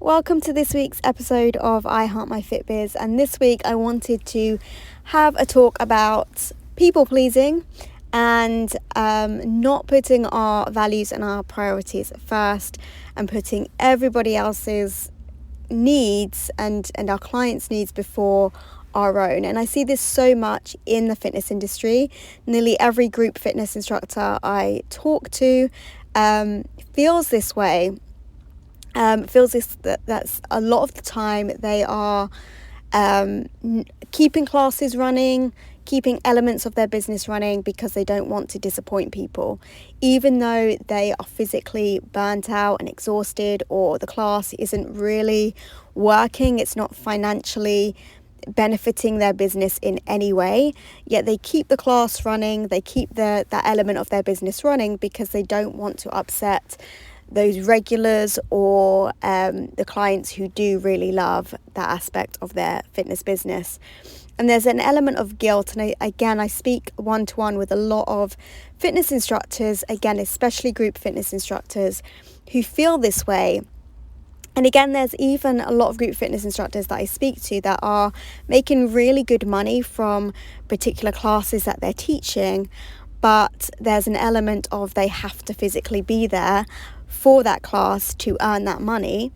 Welcome to this week's episode of I Heart My Fit Biz, and this week I wanted to have a talk about people pleasing and not putting our values and our priorities first and putting everybody else's needs and our clients' needs before our own. And I see this so much in the fitness industry. Nearly every group fitness instructor I talk to feels this way. That's a lot of the time they are keeping classes running, keeping elements of their business running because they don't want to disappoint people, even though they are physically burnt out and exhausted, or the class isn't really working, it's not financially benefiting their business in any way, yet they keep the class running, they keep that element of their business running because they don't want to upset those regulars or the clients who do really love that aspect of their fitness business. And there's an element of guilt, and I speak one-to-one with a lot of fitness instructors, again especially group fitness instructors, who feel this way. And again, there's even a lot of group fitness instructors that I speak to that are making really good money from particular classes that they're teaching, but there's an element of they have to physically be there for that class to earn that money.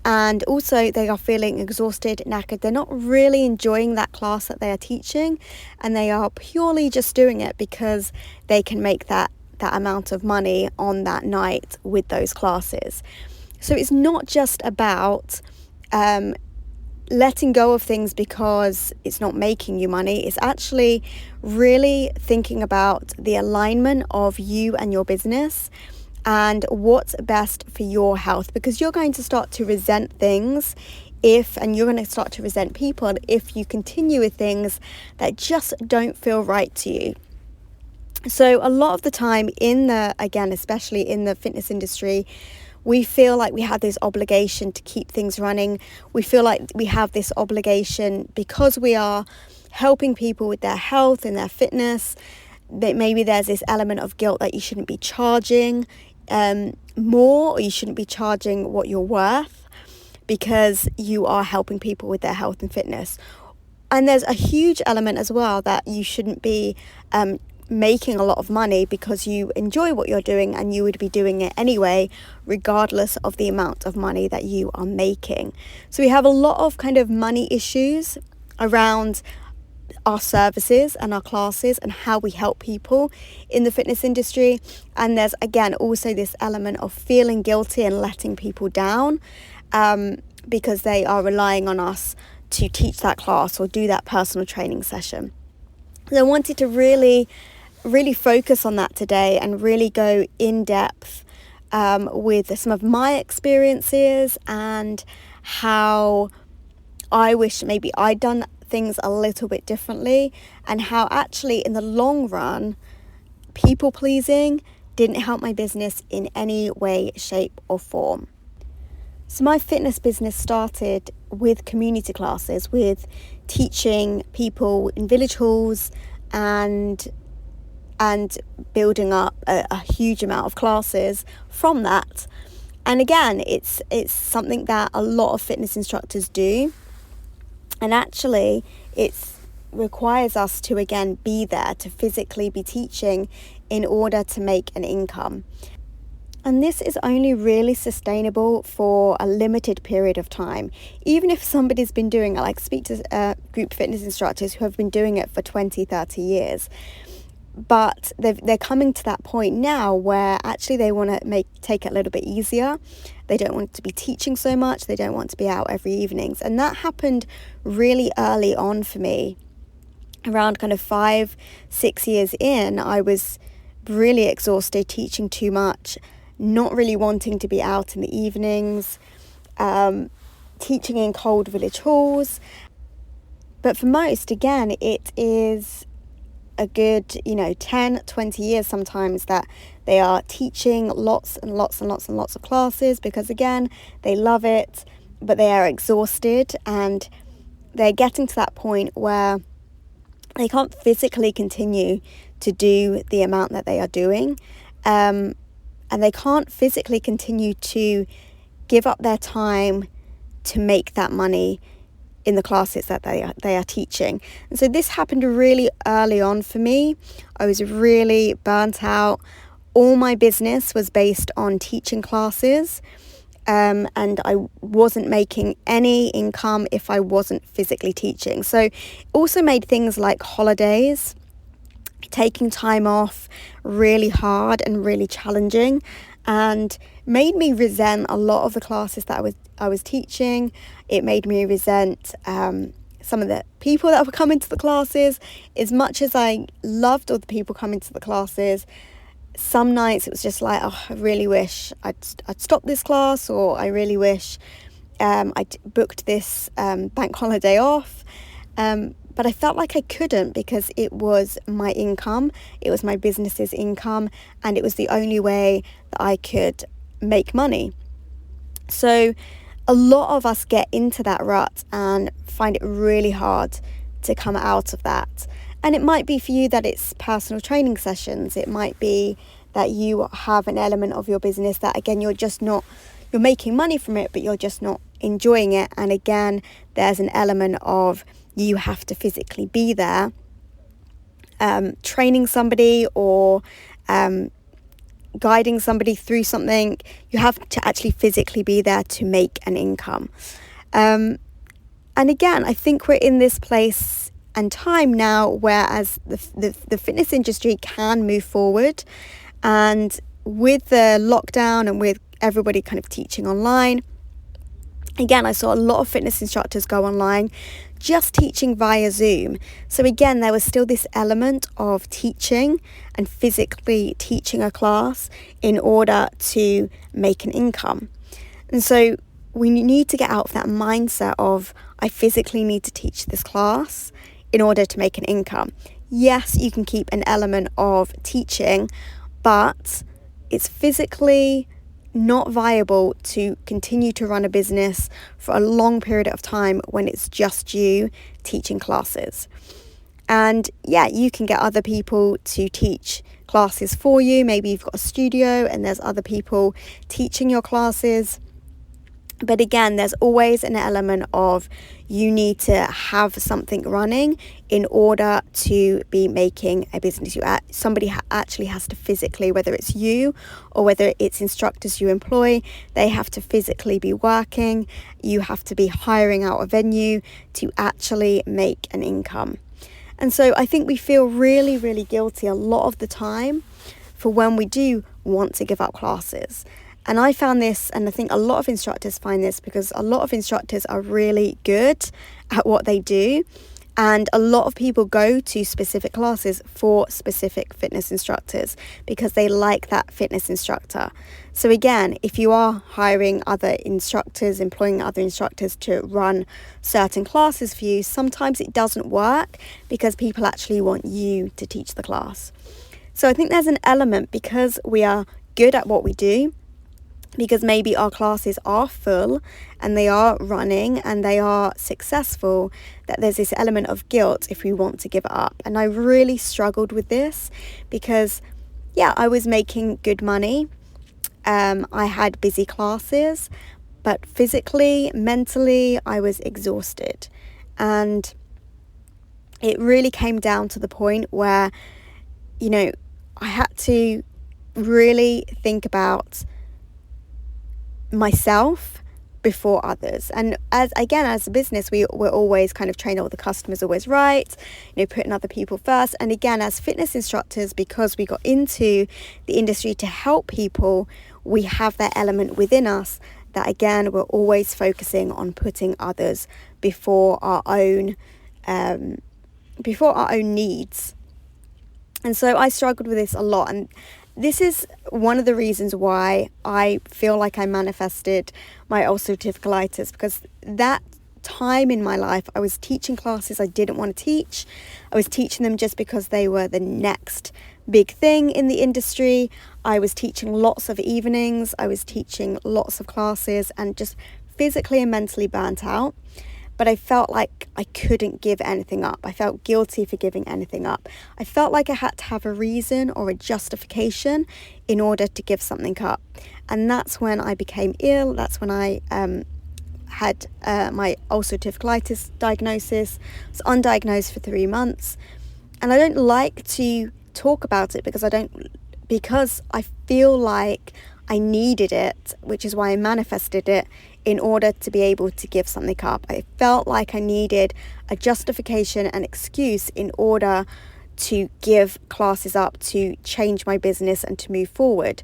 And also they are feeling exhausted, knackered. They're not really enjoying that class that they are teaching, and they are purely just doing it because they can make that amount of money on that night with those classes. So it's not just about letting go of things because it's not making you money. It's actually really thinking about the alignment of you and your business and what's best for your health, because you're going to start to resent things and you're going to start to resent people if you continue with things that just don't feel right to you. So a lot of the time especially in the fitness industry, we feel like we have this obligation to keep things running. We feel like we have this obligation because we are helping people with their health and their fitness, that maybe there's this element of guilt that you shouldn't be charging more, or you shouldn't be charging what you're worth because you are helping people with their health and fitness. And there's a huge element as well that you shouldn't be making a lot of money because you enjoy what you're doing and you would be doing it anyway, regardless of the amount of money that you are making. So we have a lot of kind of money issues around our services and our classes and how we help people in the fitness industry. And there's again also this element of feeling guilty and letting people down because they are relying on us to teach that class or do that personal training session. So I wanted to really focus on that today and really go in depth with some of my experiences and how I wish maybe I'd done things a little bit differently, and how actually in the long run people pleasing didn't help my business in any way, shape or form. So my fitness business started with community classes, with teaching people in village halls and building up a huge amount of classes from that. And again, it's something that a lot of fitness instructors do. And actually, it requires us to, again, be there, to physically be teaching in order to make an income. And this is only really sustainable for a limited period of time. Even if somebody's been doing it, like speak to group fitness instructors who have been doing it for 20, 30 years. But they're coming to that point now where actually they want to take it a little bit easier. They don't want to be teaching so much. They don't want to be out every evenings. And that happened really early on for me. Around kind of 5-6 years in, I was really exhausted, teaching too much, not really wanting to be out in the evenings, teaching in cold village halls. But for most, again, it is a good 10-20 years sometimes that they are teaching lots and lots and lots and lots of classes because again they love it, but they are exhausted and they're getting to that point where they can't physically continue to do the amount that they are doing, and they can't physically continue to give up their time to make that money in the classes that they are teaching. And so this happened really early on for me. I was really burnt out. All my business was based on teaching classes, and I wasn't making any income if I wasn't physically teaching. So it also made things like holidays, taking time off, really hard and really challenging, and made me resent a lot of the classes that I was teaching. It made me resent some of the people that were coming to the classes. As much as I loved all the people coming to the classes, some nights it was just like, oh, I really wish I'd stopped this class, or I really wish I'd booked this bank holiday off. But I felt like I couldn't, because it was my income, it was my business's income, and it was the only way that I could make money. So a lot of us get into that rut and find it really hard to come out of that. And it might be for you that it's personal training sessions. It might be that you have an element of your business that, again, you're making money from it, but you're just not enjoying it. And again, there's an element of you have to physically be there, training somebody or guiding somebody through something. You have to actually physically be there to make an income. And again, I think we're in this place and time now, whereas the fitness industry can move forward, and with the lockdown and with everybody kind of teaching online, again, I saw a lot of fitness instructors go online just teaching via Zoom. So again, there was still this element of teaching and physically teaching a class in order to make an income. And so we need to get out of that mindset of, I physically need to teach this class in order to make an income. Yes, you can keep an element of teaching, but it's physically not viable to continue to run a business for a long period of time when it's just you teaching classes. And yeah, you can get other people to teach classes for you. Maybe you've got a studio and there's other people teaching your classes. But again, there's always an element of you need to have something running in order to be making a business. Somebody actually has to physically, whether it's you or whether it's instructors you employ, they have to physically be working. You have to be hiring out a venue to actually make an income. And so I think we feel really, really guilty a lot of the time for when we do want to give up classes. And I found this, and I think a lot of instructors find this, because a lot of instructors are really good at what they do. And a lot of people go to specific classes for specific fitness instructors because they like that fitness instructor. So again, if you are hiring other instructors, employing other instructors to run certain classes for you, sometimes it doesn't work because people actually want you to teach the class. So I think there's an element, because we are good at what we do, because maybe our classes are full and they are running and they are successful, that there's this element of guilt if we want to give it up. And I really struggled with this because, yeah, I was making good money. I had busy classes, but physically, mentally, I was exhausted. And it really came down to the point where, I had to really think about myself before others. And as a business, we're always kind of trained, the customer's always right, putting other people first. And again, as fitness instructors, because we got into the industry to help people, we have that element within us that, again, we're always focusing on putting others before our own needs. And so I struggled with this a lot, and this is one of the reasons why I feel like I manifested my ulcerative colitis, because that time in my life I was teaching classes I didn't want to teach. I was teaching them just because they were the next big thing in the industry. I was teaching lots of evenings. I was teaching lots of classes and just physically and mentally burnt out. But I felt like I couldn't give anything up. I felt guilty for giving anything up. I felt like I had to have a reason or a justification in order to give something up. And that's when I became ill. That's when I had my ulcerative colitis diagnosis. I was undiagnosed for 3 months, and I don't like to talk about it because I feel like I needed it, which is why I manifested it, in order to be able to give something up. I felt like I needed a justification and excuse in order to give classes up, to change my business and to move forward.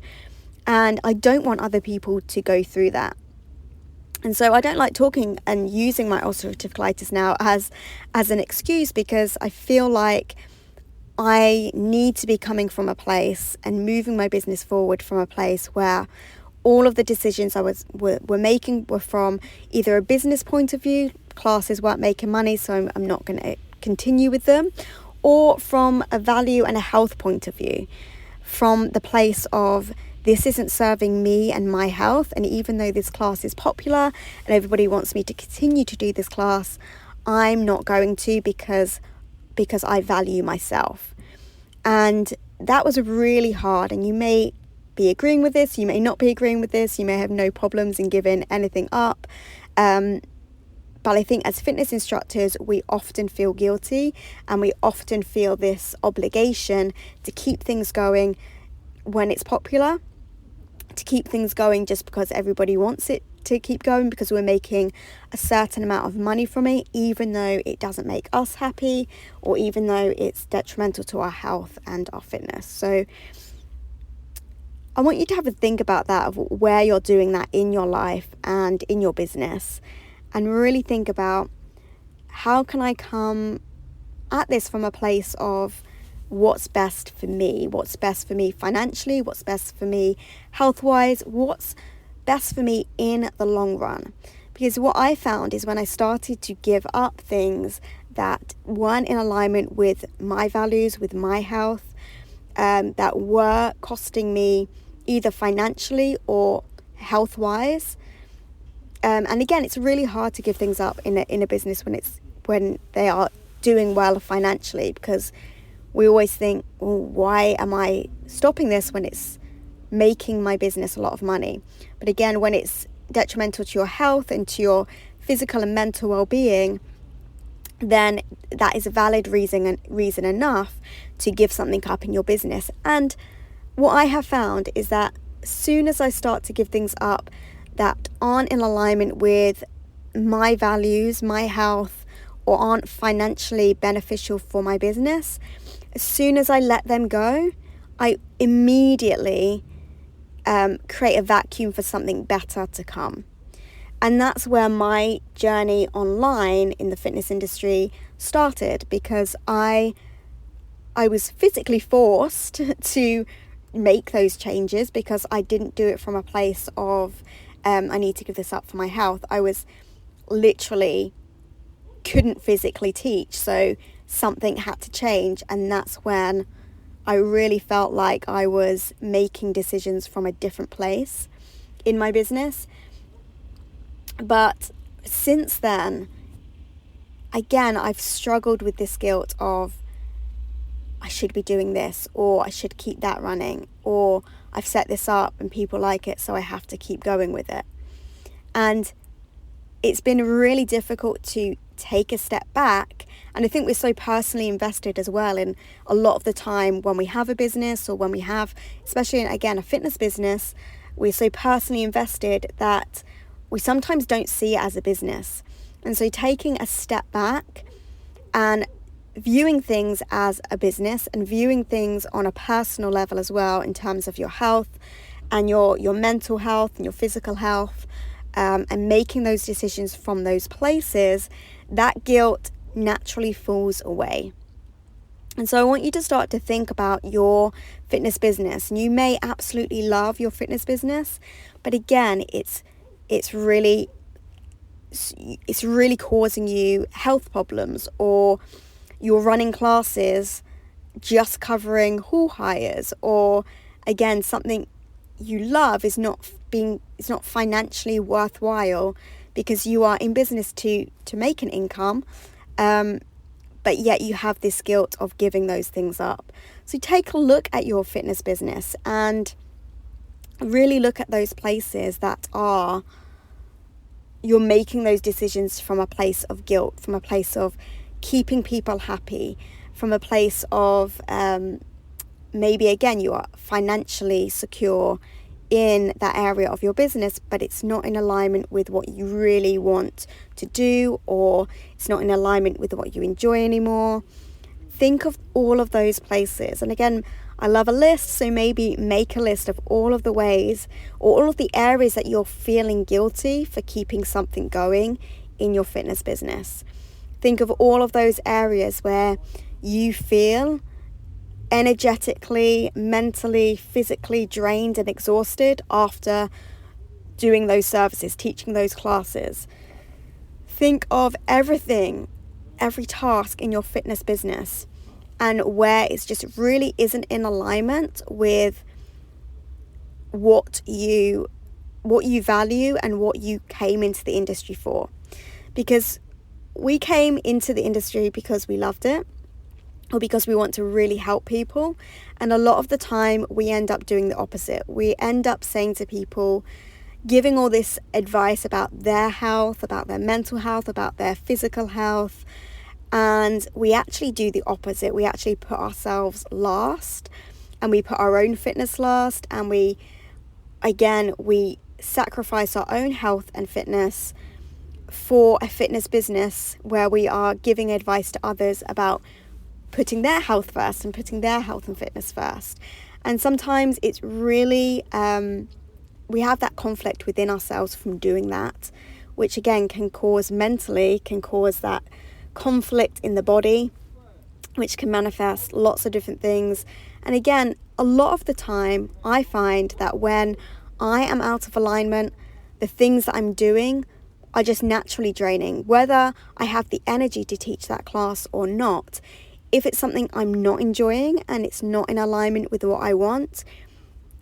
And I don't want other people to go through that. And so I don't like talking and using my ulcerative colitis now as an excuse, because I feel like I need to be coming from a place and moving my business forward from a place where all of the decisions were making were from either a business point of view, classes weren't making money, so I'm not going to continue with them, or from a value and a health point of view, from the place of this isn't serving me and my health, and even though this class is popular and everybody wants me to continue to do this class, I'm not going to because I value myself. And that was really hard, and you may be agreeing with this, you may not be agreeing with this, you may have no problems in giving anything up. But I think as fitness instructors, we often feel guilty, and we often feel this obligation to keep things going when it's popular, to keep things going just because everybody wants it to keep going, because we're making a certain amount of money from it, even though it doesn't make us happy, or even though it's detrimental to our health and our fitness. So I want you to have a think about that, of where you're doing that in your life and in your business, and really think about, how can I come at this from a place of what's best for me, what's best for me financially, what's best for me health-wise, what's best for me in the long run. Because what I found is, when I started to give up things that weren't in alignment with my values, with my health, that were costing me either financially or health-wise. And again, it's really hard to give things up in a business when they are doing well financially, because we always think, well, why am I stopping this when it's making my business a lot of money? But again, when it's detrimental to your health and to your physical and mental well-being, then that is a valid reason enough to give something up in your business. And what I have found is that as soon as I start to give things up that aren't in alignment with my values, my health, or aren't financially beneficial for my business, as soon as I let them go, I immediately create a vacuum for something better to come. And that's where my journey online in the fitness industry started, because I was physically forced to make those changes, because I didn't do it from a place of I need to give this up for my health. I was literally couldn't physically teach, so something had to change. And that's when I really felt like I was making decisions from a different place in my business. But since then, again, I've struggled with this guilt of, I should be doing this, or I should keep that running, or I've set this up and people like it, so I have to keep going with it. And it's been really difficult to take a step back. And I think we're so personally invested as well in a lot of the time when we have a business, or when we have, especially in, again, a fitness business, we're so personally invested that we sometimes don't see it as a business. And so taking a step back and viewing things as a business, and viewing things on a personal level as well, in terms of your health and your mental health and your physical health, and making those decisions from those places, that guilt naturally falls away. And so I want you to start to think about your fitness business. And you may absolutely love your fitness business, but again, it's really causing you health problems, or you're running classes just covering hall hires, or again, something you love is not financially worthwhile, because you are in business to make an income, but yet you have this guilt of giving those things up. So take a look at your fitness business and really look at those places that are you're making those decisions from a place of guilt, from a place of keeping people happy, from a place of maybe again you are financially secure in that area of your business, but it's not in alignment with what you really want to do, or it's not in alignment with what you enjoy anymore. Think of all of those places. And again, I love a list, so maybe make a list of all of the ways or all of the areas that you're feeling guilty for keeping something going in your fitness business. Think of all of those areas where you feel energetically, mentally, physically drained and exhausted after doing those services, teaching those classes. Think of everything, every task in your fitness business, and where it's just really isn't in alignment with what you value and what you came into the industry for. Because we came into the industry because we loved it, or because we want to really help people. And a lot of the time we end up doing the opposite. We end up saying to people, giving all this advice about their health, about their mental health, about their physical health, and we actually do the opposite. We actually put ourselves last, and we put our own fitness last, and we sacrifice our own health and fitness for a fitness business where we are giving advice to others about putting their health first and putting their health and fitness first. And sometimes it's really, we have that conflict within ourselves from doing that, which again can cause that conflict in the body, which can manifest lots of different things. And again, a lot of the time I find that when I am out of alignment, the things that I'm doing are just naturally draining, whether I have the energy to teach that class or not. If it's something I'm not enjoying and it's not in alignment with what I want,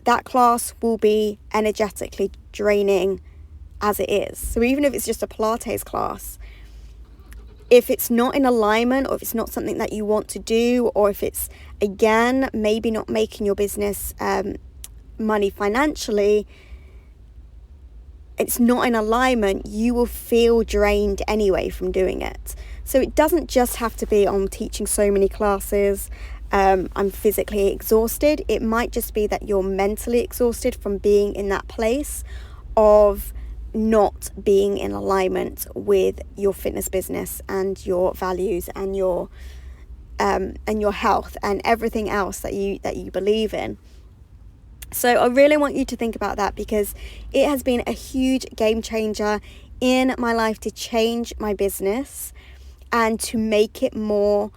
that class will be energetically draining as it is. So even if it's just a Pilates class, if it's not in alignment, or if it's not something that you want to do, or if it's, again, maybe not making your business money financially, it's not in alignment, you will feel drained anyway from doing it. So it doesn't just have to be on teaching so many classes, I'm physically exhausted. It might just be that you're mentally exhausted from being in that place of not being in alignment with your fitness business and your values and your health and everything else that you believe in. So I really want you to think about that, because it has been a huge game changer in my life to change my business and to make it more,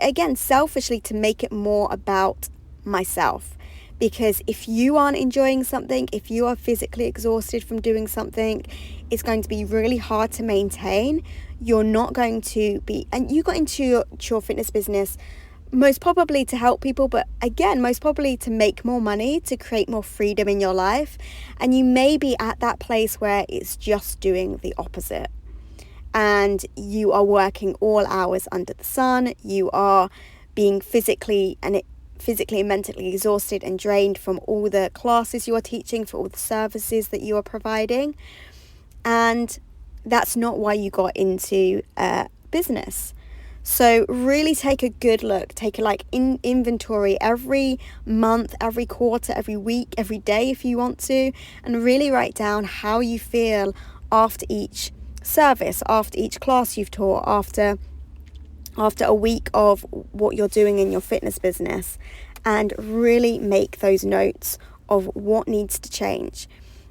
again, selfishly, to make it more about myself. Because if you aren't enjoying something, if you are physically exhausted from doing something, it's going to be really hard to maintain. You're not going to be, and you got into your fitness business most probably to help people, but again, most probably to make more money, to create more freedom in your life. And you may be at that place where it's just doing the opposite. And you are working all hours under the sun. You are being physically and mentally exhausted and drained from all the classes you are teaching, for all the services that you are providing. And that's not why you got into business. So really take a good look, take a inventory every month, every quarter, every week, every day if you want to, and really write down how you feel after each service, after each class you've taught, after a week of what you're doing in your fitness business, and really make those notes of what needs to change.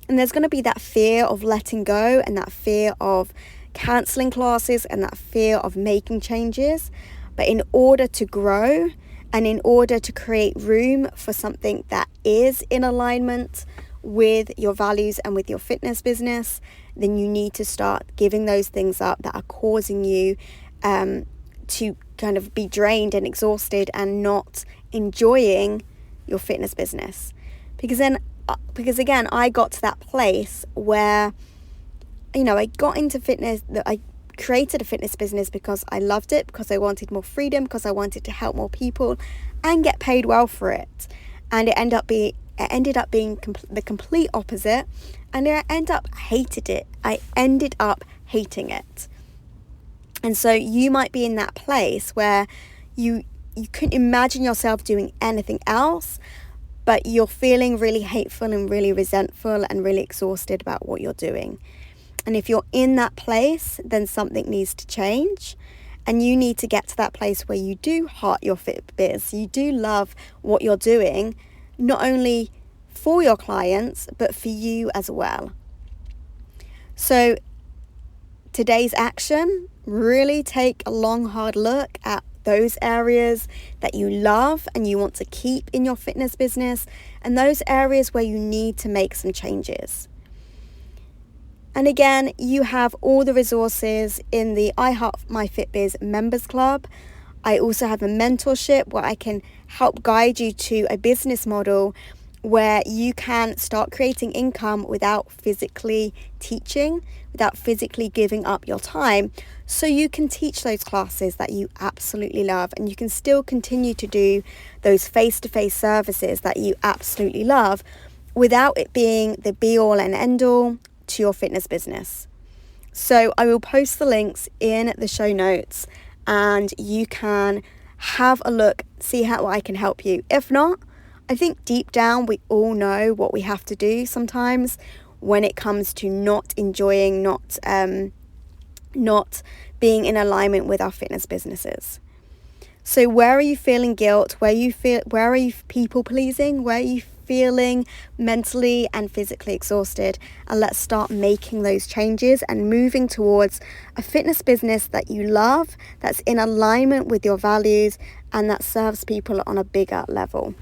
And there's going to be that fear of letting go, and that fear of cancelling classes, and that fear of making changes. But in order to grow, and in order to create room for something that is in alignment with your values and with your fitness business, then you need to start giving those things up that are causing you to kind of be drained and exhausted and not enjoying your fitness business. Because again, I got to that place where, I got into fitness, that I created a fitness business because I loved it, because I wanted more freedom, because I wanted to help more people and get paid well for it. And it ended up It ended up being the complete opposite, and I ended up hating it. And so you might be in that place where you couldn't imagine yourself doing anything else, but you're feeling really hateful and really resentful and really exhausted about what you're doing. And if you're in that place, then something needs to change. And you need to get to that place where you do heart your fit biz. You do love what you're doing, not only for your clients, but for you as well. So today's action, really take a long, hard look at those areas that you love and you want to keep in your fitness business, and those areas where you need to make some changes. And again, you have all the resources in the I Heart My Fit Biz members club. I also have a mentorship where I can help guide you to a business model where you can start creating income without physically teaching, without physically giving up your time. So you can teach those classes that you absolutely love, and you can still continue to do those face-to-face services that you absolutely love without it being the be-all and end-all to your fitness business. So I will post the links in the show notes, and you can have a look, see how I can help you. If not, I think deep down we all know what we have to do sometimes when it comes to not enjoying, not being in alignment with our fitness businesses. So where are you feeling guilt? Where are you people pleasing? Where are you feeling mentally and physically exhausted? And let's start making those changes and moving towards a fitness business that you love, that's in alignment with your values, and that serves people on a bigger level.